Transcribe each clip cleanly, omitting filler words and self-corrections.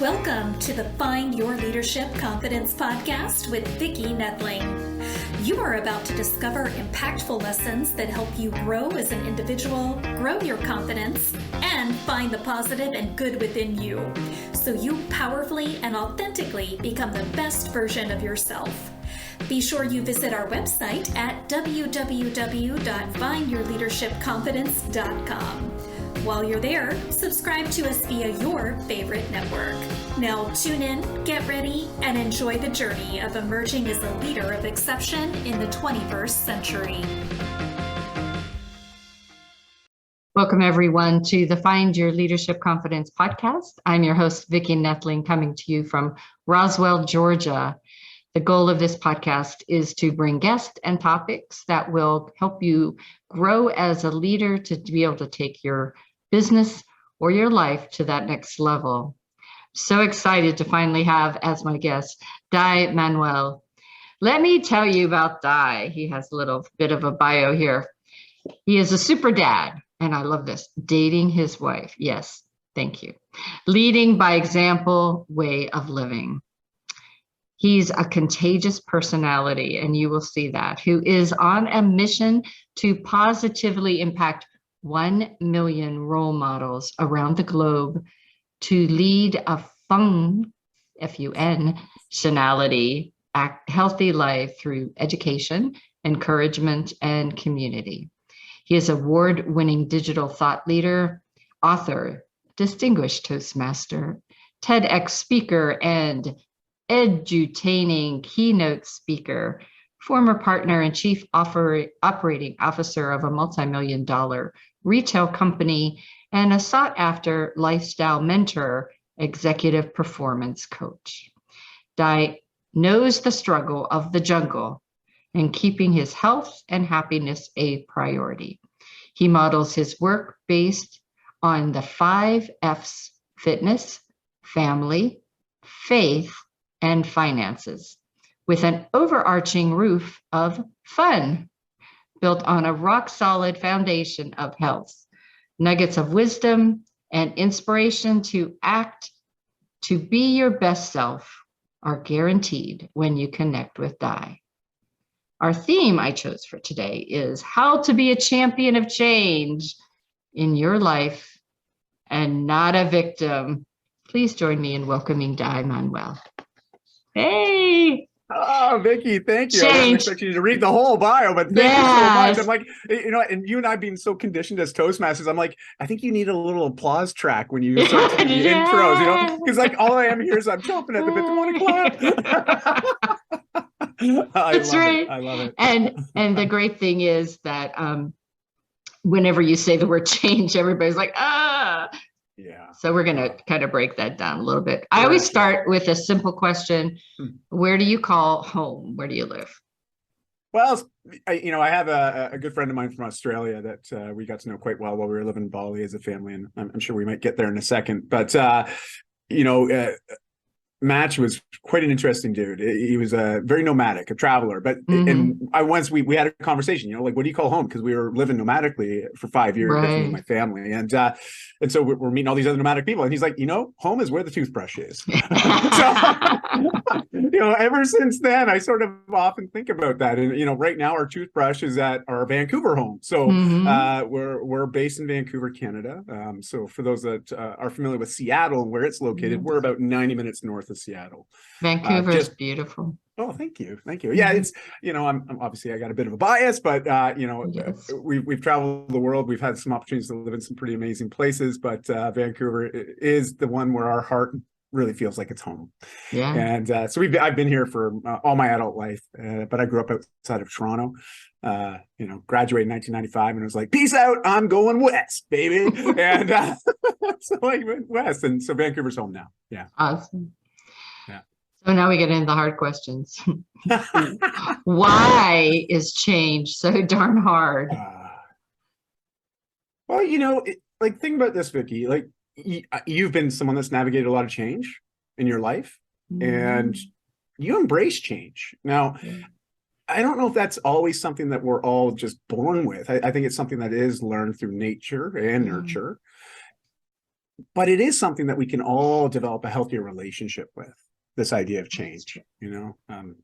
Welcome to the Find Your Leadership Confidence podcast with Vicki Nedling. You are about to discover impactful lessons that help you grow as an individual, grow your confidence, and find the positive and good within you, so you powerfully and authentically become the best version of yourself. Be sure you visit our website at www.findyourleadershipconfidence.com. While you're there, subscribe to us via your favorite network. Now tune in, get ready, and enjoy the journey of emerging as a leader of exception in the 21st century. Welcome, everyone, to the Find Your Leadership Confidence podcast. I'm your host, Vicki Nedling, coming to you from Roswell, Georgia. The goal of this podcast is to bring guests and topics that will help you grow as a leader to be able to take your business or your life to that next level. So excited to finally have as my guest, Dai Manuel. Let me tell you about Dai. He has a little bit of a bio here. He is a super dad, and I love this, dating his wife. Yes, thank you. Leading by example, way of living. He's a contagious personality, and you will see that, who is on a mission to positively impact 1 million role models around the globe to lead a fun, F-U-N, personality, healthy life through education, encouragement, and community. He is award-winning digital thought leader, author, distinguished Toastmaster, TEDx speaker, and edutaining keynote speaker, former partner and chief operating officer of a multi-million-dollar retail company, and a sought-after lifestyle mentor, executive performance coach. Dai knows the struggle of the jungle and keeping his health and happiness a priority. He models his work based on the 5 F's: fitness, family, faith, and finances, with an overarching roof of fun, built on a rock-solid foundation of health, nuggets of wisdom, and inspiration to act to be your best self are guaranteed when you connect with Dai. Our theme I chose for today is how to be a champion of change in your life and not a victim. Please join me in welcoming Dai Manuel. Hey! Oh, Vicki, thank you. Change. I wasn't expecting you to read the whole bio, but thank you so much. I'm like, and you and I being so conditioned as Toastmasters, I'm like, I think you need a little applause track when you start to do the intros, because like all I am here is I'm chomping at the bit to want to clap. That's right. I love it. And the great thing is that whenever you say the word change, everybody's like, ah. Yeah. So we're going to kind of break that down a little bit. I always start with a simple question. Where do you call home? Where do you live? Well, I have a good friend of mine from Australia that we got to know quite well while we were living in Bali as a family, and I'm sure we might get there in a second. But, Match was quite an interesting dude. He was very nomadic, a traveler. But and we had a conversation, like, what do you call home? Because we were living nomadically for 5 years with me and my family, and so we're meeting all these other nomadic people, and he's like, home is where the toothbrush is. So, ever since then, I sort of often think about that. And right now, our toothbrush is at our Vancouver home. So we're based in Vancouver, Canada. So for those that are familiar with Seattle and where it's located, we're about 90 minutes north of Seattle. Vancouver is beautiful. Oh, thank you. Yeah, it's I'm obviously I got a bit of a bias, but yes. we've traveled the world. We've had some opportunities to live in some pretty amazing places, but Vancouver is the one where our heart really feels like it's home. Yeah. And so I've been here for all my adult life, but I grew up outside of Toronto. Graduated in 1995, and it was like, peace out, I'm going west, baby. And so I went west, and so Vancouver's home now. Yeah. Awesome. Yeah. So now we get into the hard questions. Why is change so darn hard? Well, think about this, Vicki. Like, you've been someone that's navigated a lot of change in your life, and you embrace change. Now, I don't know if that's always something that we're all just born with. I think it's something that is learned through nature and nurture. But it is something that we can all develop a healthier relationship with, this idea of change.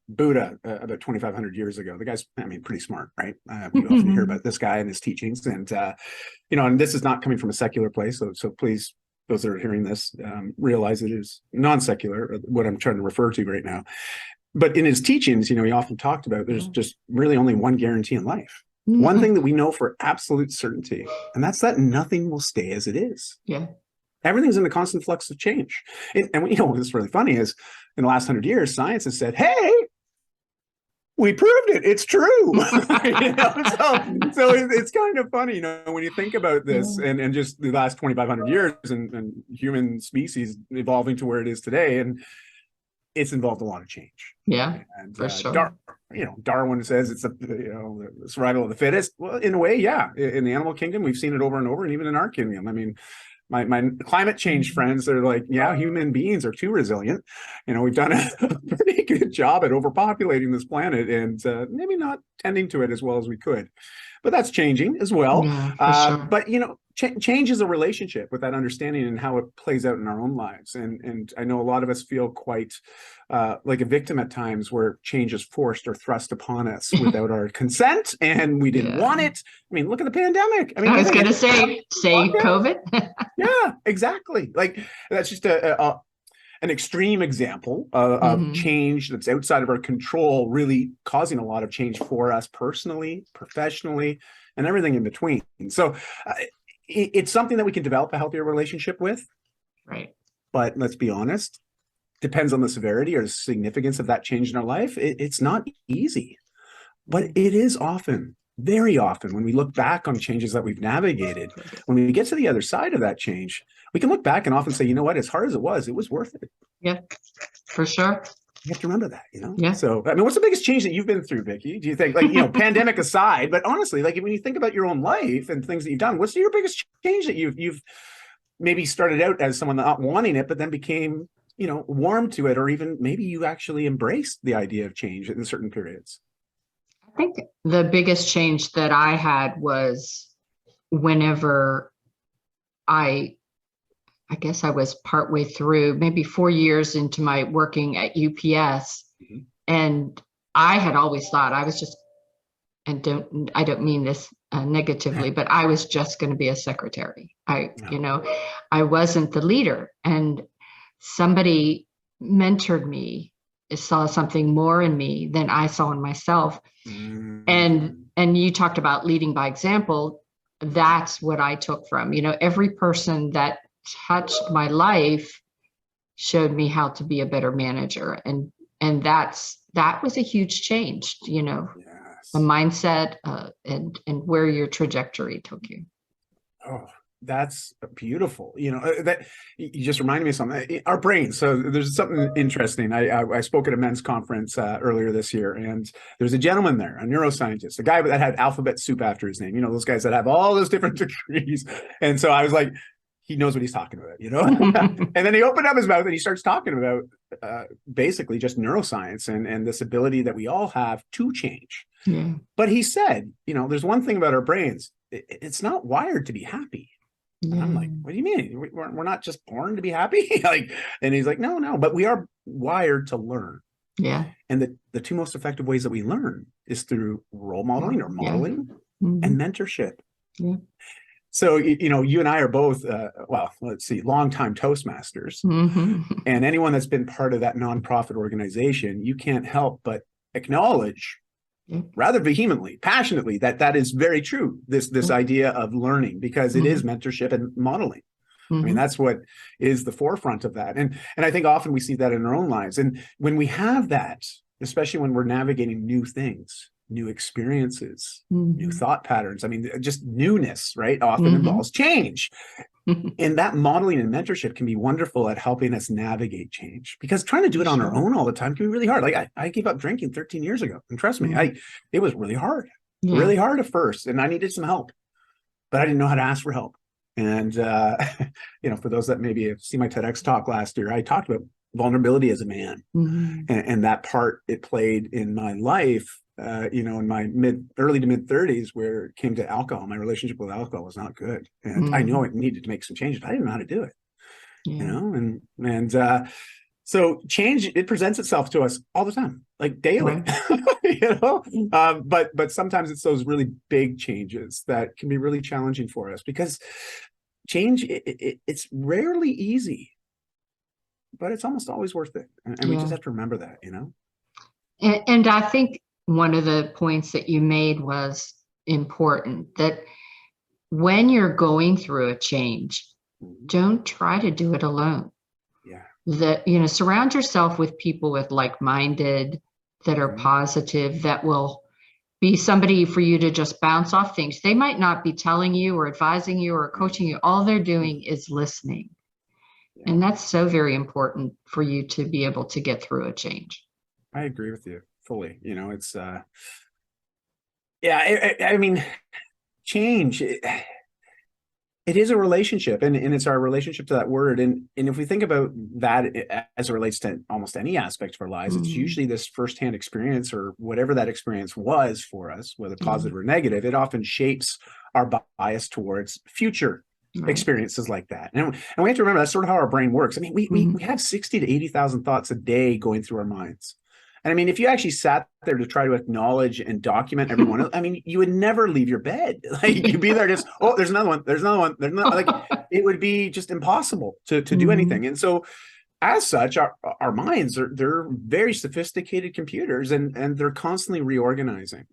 Buddha, about 2,500 years ago, the guy's, pretty smart, right? We often hear about this guy and his teachings, and and this is not coming from a secular place, so please, those that are hearing this, realize it is non-secular, what I'm trying to refer to right now. But in his teachings, he often talked about there's just really only one guarantee in life. One thing that we know for absolute certainty, and that's that nothing will stay as it is. Yeah. Everything's in a constant flux of change. And what's really funny is in the last 100 years, science has said, hey, we proved it. It's true. So it's kind of funny, when you think about this and just the last 2,500 years and human species evolving to where it is today. And it's involved a lot of change. Yeah, and, for sure. Darwin says it's the survival of the fittest. Well, in a way, yeah. In the animal kingdom, we've seen it over and over, and even in our kingdom. My climate change friends, they're like, yeah, human beings are too resilient. We've done a pretty good job at overpopulating this planet and maybe not tending to it as well as we could. But that's changing as well. Yeah, for sure. But change is a relationship with that understanding and how it plays out in our own lives. And I know a lot of us feel quite like a victim at times, where change is forced or thrust upon us without our consent, and we didn't want it. Look at the pandemic. I was going to say COVID. Yeah, exactly. Like, that's just an extreme example of change that's outside of our control, really causing a lot of change for us personally, professionally, and everything in between. So it's something that we can develop a healthier relationship with. Right. But let's be honest, depends on the severity or the significance of that change in our life. It's not easy, but it is often, very often, when we look back on changes that we've navigated, when we get to the other side of that change, we can look back and often say, you know what, as hard as it was worth it. Yeah, for sure. You have to remember that, Yeah. So, what's the biggest change that you've been through, Vicki? Do you think, pandemic aside, but honestly, like, when you think about your own life and things that you've done, what's your biggest change that you've maybe started out as someone not wanting it, but then became, warm to it, or even maybe you actually embraced the idea of change in certain periods? I think the biggest change that I had was whenever I guess I was partway through, maybe 4 years into my working at UPS. And I had always thought I was just, and I don't mean this negatively, but I was just going to be a secretary. I wasn't the leader, and somebody mentored me, saw something more in me than I saw in myself. And you talked about leading by example. That's what I took from, every person that touched my life showed me how to be a better manager. And that was a huge change, Yes. the mindset and where your trajectory took you. Oh, that's beautiful. That you just reminded me of something. Our brains. So there's something interesting. I spoke at a men's conference earlier this year, and there's a gentleman there, a neuroscientist, a guy that had alphabet soup after his name. Those guys that have all those different degrees. And so I was like, he knows what he's talking about, And then he opened up his mouth and he starts talking about basically just neuroscience and this ability that we all have to change. Yeah. But he said, there's one thing about our brains. It's not wired to be happy. Yeah. And I'm like, what do you mean? We're not just born to be happy? And he's like, no, but we are wired to learn. Yeah. And the two most effective ways that we learn is through role modeling or modeling and mentorship. Yeah. So, you and I are both, longtime Toastmasters. And anyone that's been part of that nonprofit organization, you can't help but acknowledge rather vehemently, passionately, that is very true. This idea of learning, because it is mentorship and modeling. That's what is the forefront of that. And I think often we see that in our own lives. And when we have that, especially when we're navigating new things, new experiences, new thought patterns, just newness, right, often involves change. And that modeling and mentorship can be wonderful at helping us navigate change, because trying to do it on our own all the time can be really hard. Like I gave up drinking 13 years ago, and trust me, it was really hard, really hard at first, and I needed some help, but I didn't know how to ask for help. And for those that maybe have seen my TEDx talk last year, I talked about vulnerability as a man, and that part it played in my life. In my early to mid 30s, where it came to alcohol, my relationship with alcohol was not good. And I know I needed to make some changes, but I didn't know how to do it. So change, it presents itself to us all the time, like daily, but sometimes it's those really big changes that can be really challenging for us, because change, it's rarely easy, but it's almost always worth it. And we just have to remember that, And I think one of the points that you made was important, that when you're going through a change, don't try to do it alone. That, surround yourself with people with like-minded, that are positive, that will be somebody for you to just bounce off things. They might not be telling you or advising you or coaching you. All they're doing is listening. And that's so very important for you to be able to get through a change. I agree with you fully. It's, I mean, change, it is a relationship, and it's our relationship to that word. And if we think about that as it relates to almost any aspect of our lives, it's usually this firsthand experience, or whatever that experience was for us, whether positive or negative. It often shapes our bias towards future experiences like that. And we have to remember that's sort of how our brain works. I mean, we have 60 to 80,000 thoughts a day going through our minds. And I mean, if you actually sat there to try to acknowledge and document every one, I mean, you would never leave your bed. Like, you'd be there just, oh, there's another one. There's another one. There's another, like, it would be just impossible to do anything. And so as such, our minds they're very sophisticated computers, and they're constantly reorganizing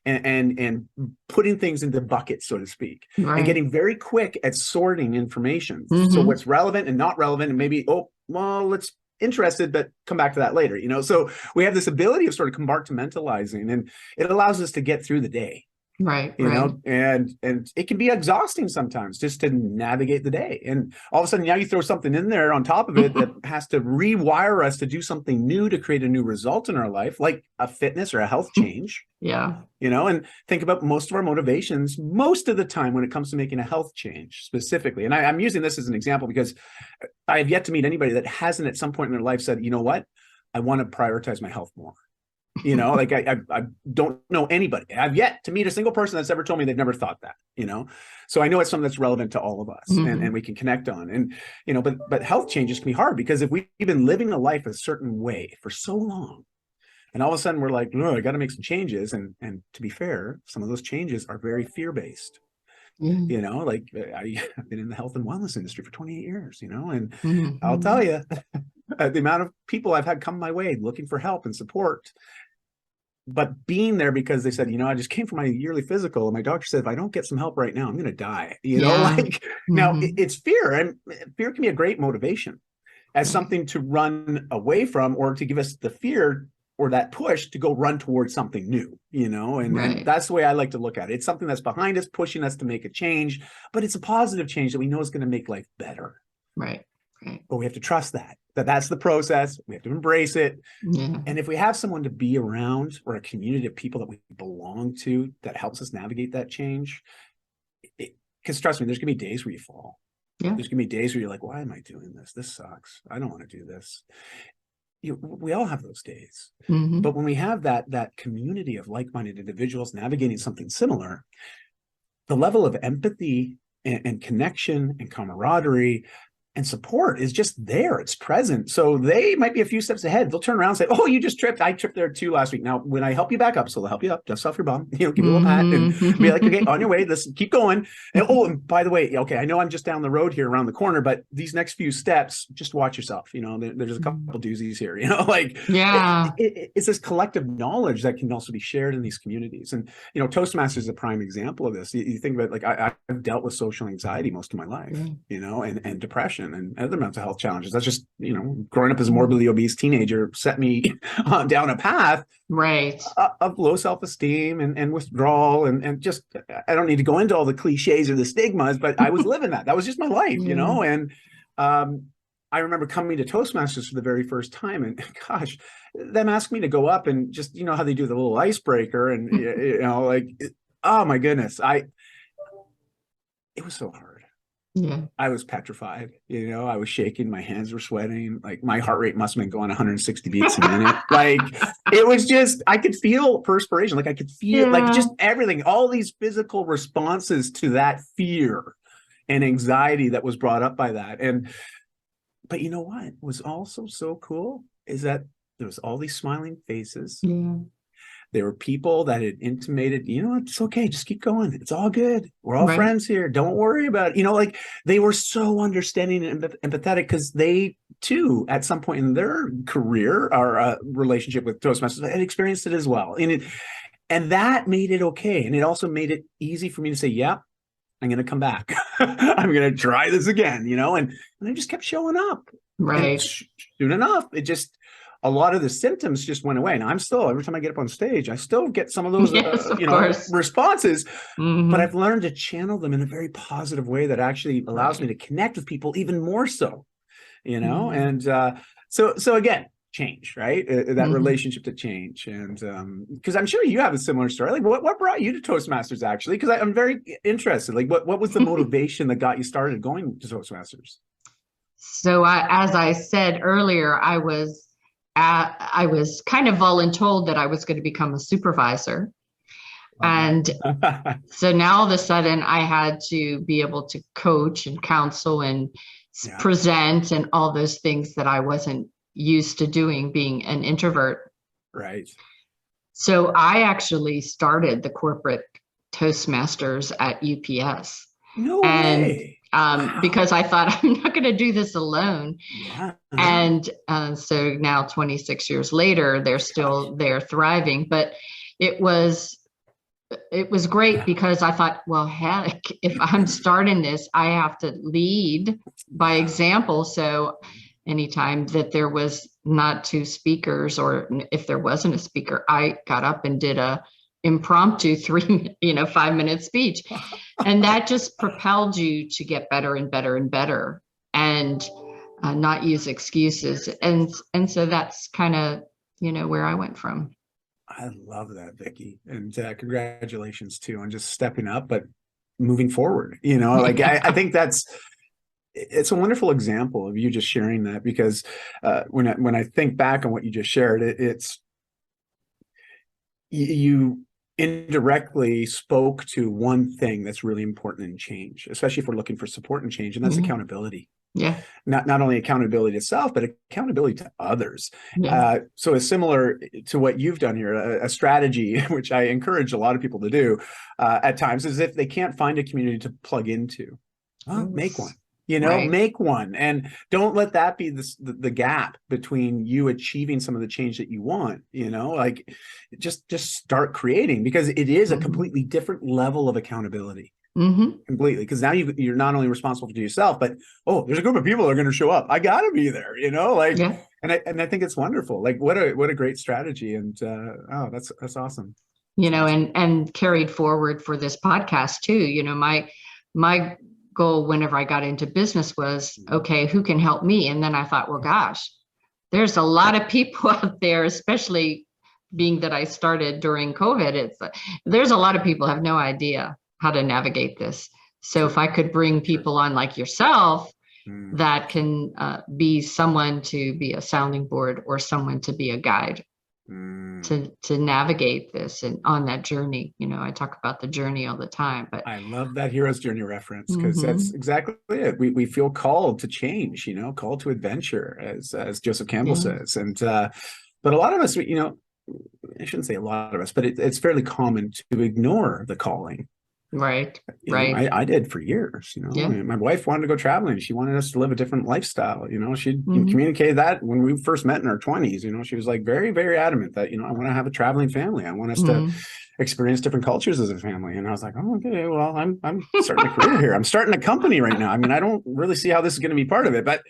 and putting things into buckets, so to speak, and getting very quick at sorting information. So what's relevant and not relevant, and maybe, let's interested, but come back to that later, so we have this ability of sort of compartmentalizing, and it allows us to get through the day, and it can be exhausting sometimes just to navigate the day. And all of a sudden now you throw something in there on top of it that has to rewire us to do something new, to create a new result in our life, like a fitness or a health change. And think about most of our motivations most of the time when it comes to making a health change specifically. And I'm using this as an example because I have yet to meet anybody that hasn't at some point in their life said, you know what, I want to prioritize my health more. Like I don't know anybody. I've yet to meet a single person that's ever told me they've never thought that, so I know it's something that's relevant to all of us, and we can connect on. And, but health changes can be hard, because if we've been living a life a certain way for so long, and all of a sudden we're like, no, I got to make some changes. And to be fair, some of those changes are very fear-based. Like I've been in the health and wellness industry for 28 years, and I'll tell you, the amount of people I've had come my way looking for help and support, but being there because they said, I just came for my yearly physical, and my doctor said, if I don't get some help right now, I'm going to die. Now it's fear, and fear can be a great motivation as something to run away from, or to give us the fear or that push to go run towards something new, and that's the way I like to look at it. It's something that's behind us, pushing us to make a change, but it's a positive change that we know is going to make life better. But we have to trust that's the process. We have to embrace it. And if we have someone to be around, or a community of people that we belong to that helps us navigate that change, because trust me, there's going to be days where you fall. There's going to be days where you're like, why am I doing this? This sucks. I don't want to do this. We all have those days. But when we have that community of like-minded individuals navigating something similar, the level of empathy and connection and camaraderie and support is just there. It's present. So they might be a few steps ahead. They'll turn around and say, oh, you just tripped. I tripped there too last week. Now, when I help you back up, so they'll help you up, dust off your bum, give you a little pat, and be like, okay, on your way, let's keep going. And by the way, okay, I know I'm just down the road here around the corner, but these next few steps, just watch yourself. There's a couple doozies here, it's this collective knowledge that can also be shared in these communities. And, Toastmasters is a prime example of this. You think about, like, I've dealt with social anxiety most of my life, and depression and other mental health challenges. That's just, growing up as a morbidly obese teenager set me down a path of low self-esteem and withdrawal, and just, I don't need to go into all the cliches or the stigmas, but I was living that. That was just my life, and I remember coming to Toastmasters for the very first time, and gosh, them asking me to go up and just, how they do the little icebreaker, and, oh my goodness, it was so hard. I was petrified, I was shaking, my hands were sweating, like my heart rate must have been going 160 beats a minute. Like, it was just, I could feel perspiration. Like, I could feel like just everything, all these physical responses to that fear and anxiety that was brought up by that. And But you know what was also so cool is that there was all these smiling faces. Yeah. There were people that had intimated, it's okay, just keep going. It's all good. We're all Right. friends here. Don't worry about it. Like they were so understanding and empathetic because they too, at some point in their career or relationship with Toastmasters, had experienced it as well. And that made it okay. And it also made it easy for me to say, yeah, I'm going to come back. I'm going to try this again, and I just kept showing up. Right. And soon enough, a lot of the symptoms just went away. And I'm still, every time I get up on stage, I still get some of those, responses, but I've learned to channel them in a very positive way that actually allows me to connect with people even more so, and so again, change, right? That relationship to change. And because I'm sure you have a similar story. Like what brought you to Toastmasters actually? Because I'm very interested. Like what was the motivation that got you started going to Toastmasters? So as I said earlier, I was kind of voluntold that I was going to become a supervisor. And so now all of a sudden I had to be able to coach and counsel and present and all those things that I wasn't used to doing, being an introvert. Right. So I actually started the corporate Toastmasters at UPS. No way. Because I thought I'm not going to do this alone. Yeah. And so now 26 years later, they're thriving. But it was great because I thought, well, heck, if I'm starting this, I have to lead by example. So anytime that there was not two speakers, or if there wasn't a speaker, I got up and did a impromptu 5-minute speech. And that just propelled you to get better and better and better, and not use excuses. And so that's kind of, where I went from. I love that, Vicki. And congratulations too on just stepping up, but moving forward, I think it's a wonderful example of you just sharing that, because when I think back on what you just shared, it's you indirectly spoke to one thing that's really important in change, especially if we're looking for support and change, and that's accountability. Yeah. Not only accountability to itself, but accountability to others. Yeah. So it's similar to what you've done here, a strategy, which I encourage a lot of people to do at times, is if they can't find a community to plug into, make one. Make one, and don't let that be the gap between you achieving some of the change that you want. Like just start creating, because it is a completely different level of accountability. Completely, because now you're not only responsible for yourself, but there's a group of people that are going to show up. I got to be there. And I think it's wonderful. Like what a great strategy, and that's awesome. And carried forward for this podcast too. My goal whenever I got into business was, okay, who can help me? And then I thought, well, gosh, there's a lot of people out there, especially being that I started during COVID. There's a lot of people have no idea how to navigate this. So if I could bring people on like yourself that can be someone to be a sounding board, or someone to be a guide to navigate this and on that journey. I talk about the journey all the time, but I love that hero's journey reference, because that's exactly it. We feel called to change, called to adventure, as Joseph Campbell says. And but a lot of us, I shouldn't say a lot of us, but it's fairly common to ignore the calling. Right. I did for years. My wife wanted to go traveling. She wanted us to live a different lifestyle. She communicated that when we first met in our 20s. She was like very, very adamant that I want to have a traveling family. I want us to experience different cultures as a family. And I was like, oh, okay, well, I'm starting a career here. I'm starting a company right now. I don't really see how this is going to be part of it, but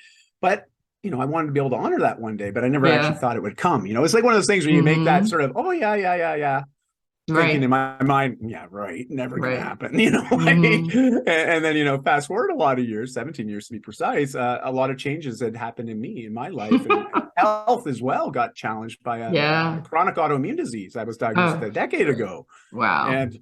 I wanted to be able to honor that one day, but I never actually thought it would come. It's like one of those things where you make that sort of, thinking in my mind, never gonna happen, and then and fast forward a lot of years, 17 years to be precise, a lot of changes had happened in me, in my life, and health as well got challenged by a chronic autoimmune disease I was diagnosed with a decade ago. Wow. And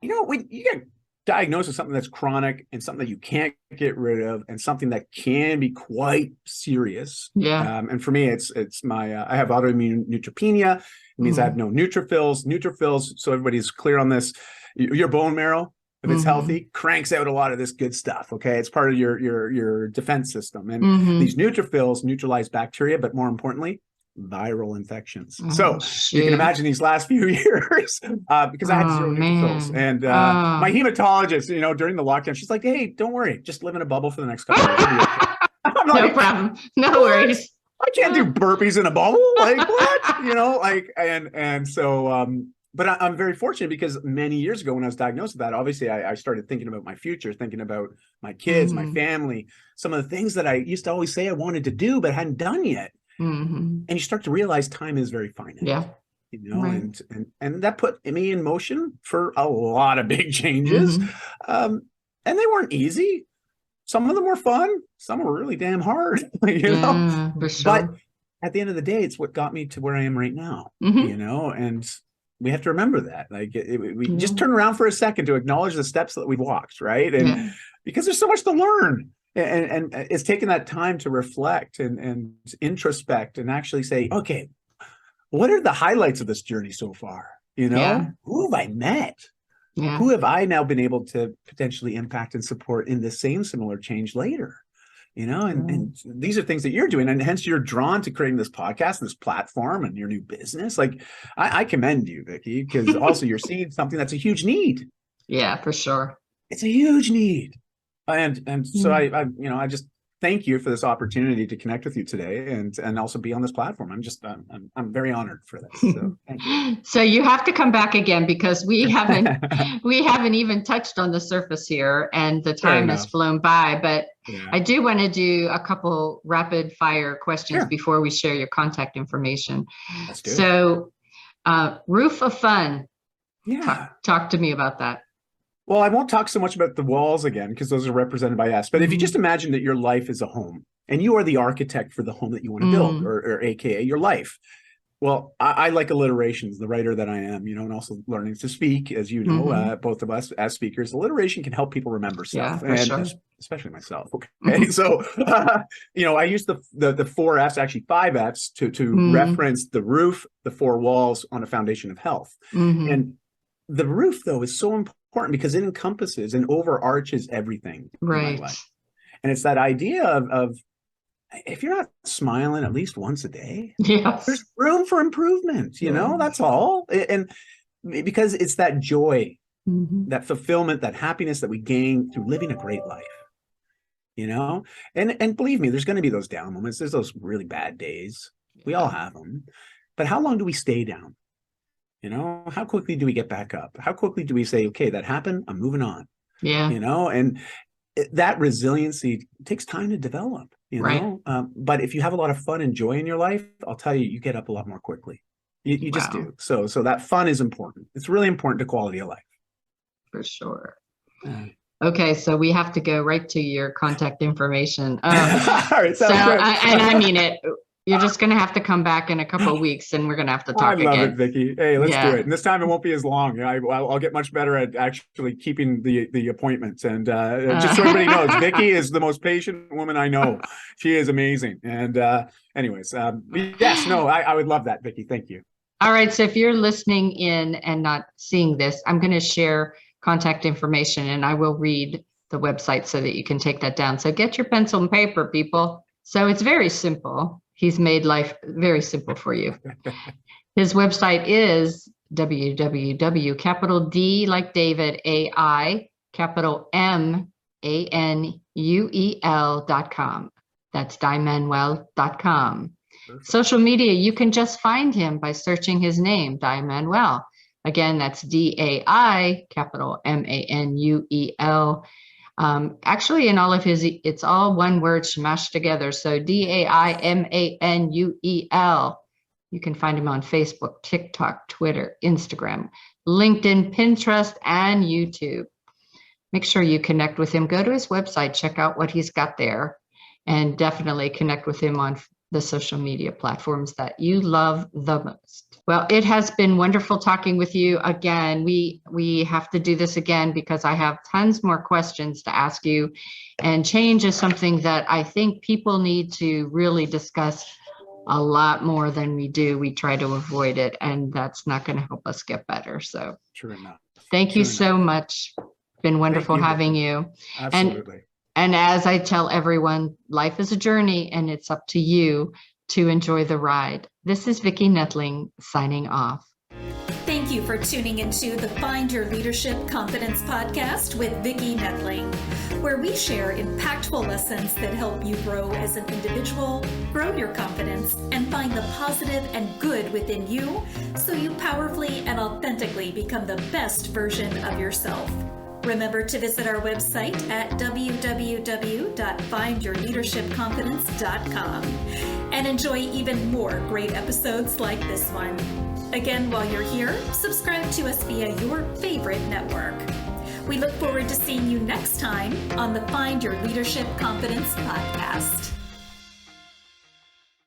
when you get diagnosed with something that's chronic and something that you can't get rid of, and something that can be quite serious. And for me, it's my I have autoimmune neutropenia. It means I have no neutrophils. So everybody's clear on this. Your bone marrow if it's healthy, cranks out a lot of this good stuff. Okay, it's part of your defense system, and these neutrophils neutralize bacteria, but more importantly, viral infections. So you can imagine these last few years, because I had zero neutrophils, and my hematologist, during the lockdown, she's like, "Hey, don't worry, just live in a bubble for the next couple of years." Okay. I'm like, no problem, no worries. I can't do burpees in a bubble. Like what? And so. But I'm very fortunate because many years ago when I was diagnosed with that, obviously I started thinking about my future, thinking about my kids, my family, some of the things that I used to always say I wanted to do, but hadn't done yet. And you start to realize time is very finite. Yeah. Right. And that put me in motion for a lot of big changes. And they weren't easy. Some of them were fun. Some were really damn hard, know, for sure. But at the end of the day, it's what got me to where I am right now, and we have to remember that. Like we just turn around for a second to acknowledge the steps that we've walked, right? And because there's so much to learn, and it's taken that time to reflect and introspect and actually say, okay, what are the highlights of this journey so far? Who have I met? Who have I now been able to potentially impact and support in the same similar change later? And these are things that you're doing, and hence you're drawn to creating this podcast and this platform and your new business. Like I commend you, Vicki, because also you're seeing something that's a huge need. Yeah, for sure. It's a huge need. And so I just thank you for this opportunity to connect with you today and also be on this platform. I'm very honored for this. So thank you. So you have to come back again because we haven't even touched on the surface here, and the time has flown by. But I do want to do a couple rapid fire questions before we share your contact information. Let's do it. So roof of fun. Yeah. Talk to me about that. Well, I won't talk so much about the walls again, because those are represented by us. But if you just imagine that your life is a home and you are the architect for the home that you want to build, or AKA your life. Well, I like alliterations, the writer that I am, and also learning to speak, as you know, both of us as speakers. Alliteration can help people remember stuff, and especially myself. Okay, so I use the 4 F's, actually 5 F's, to reference the roof, the 4 walls on a foundation of health. And the roof, though, is so important because it encompasses and overarches everything in my life. And it's that idea of if you're not smiling at least once a day, there's room for improvement, that's all. And because it's that joy, that fulfillment, that happiness that we gain through living a great life, and believe me, there's going to be those down moments. There's those really bad days. We all have them. But how long do we stay down? How quickly do we get back up? How quickly do we say, okay, that happened, I'm moving on? And that resiliency takes time to develop, but if you have a lot of fun and joy in your life, I'll tell you, you get up a lot more quickly. You just do. So that fun is important. It's really important to quality of life. For sure. Okay, so we have to go right to your contact information. All right, sounds good. And I mean it. You're just going to have to come back in a couple of weeks, and we're going to have to talk again. I love it, Vicki. Hey, let's do it. And this time it won't be as long. I'll get much better at actually keeping the appointments. And just so everybody knows, Vicki is the most patient woman I know. She is amazing. And anyways, yes, no, I would love that, Vicki. Thank you. All right. So if you're listening in and not seeing this, I'm going to share contact information, and I will read the website so that you can take that down. So get your pencil and paper, people. So it's very simple. He's made life very simple for you. His website is www, capital D like David, AI, capital MANUEL.com. That's DaiManuel.com. Social media, you can just find him by searching his name, Dai Manuel. Again, that's DAI, capital MANUEL. Actually, in all of his, it's all one word smashed together. So DAIMANUEL. You can find him on Facebook, TikTok, Twitter, Instagram, LinkedIn, Pinterest, and YouTube. Make sure you connect with him. Go to his website, check out what he's got there, and definitely connect with him on the social media platforms that you love the most. Well, it has been wonderful talking with you again. We have to do this again because I have tons more questions to ask you, and change is something that I think people need to really discuss a lot more than we do. We try to avoid it, and that's not going to help us get better. So true enough. Thank you so much. been wonderful having you. Absolutely. And as I tell everyone, life is a journey and it's up to you to enjoy the ride. This is Vicki Nettling signing off. Thank you for tuning into the Find Your Leadership Confidence podcast with Vicki Nettling, where we share impactful lessons that help you grow as an individual, grow your confidence, and find the positive and good within you so you powerfully and authentically become the best version of yourself. Remember to visit our website at www.findyourleadershipconfidence.com and enjoy even more great episodes like this one. Again, while you're here, subscribe to us via your favorite network. We look forward to seeing you next time on the Find Your Leadership Confidence podcast.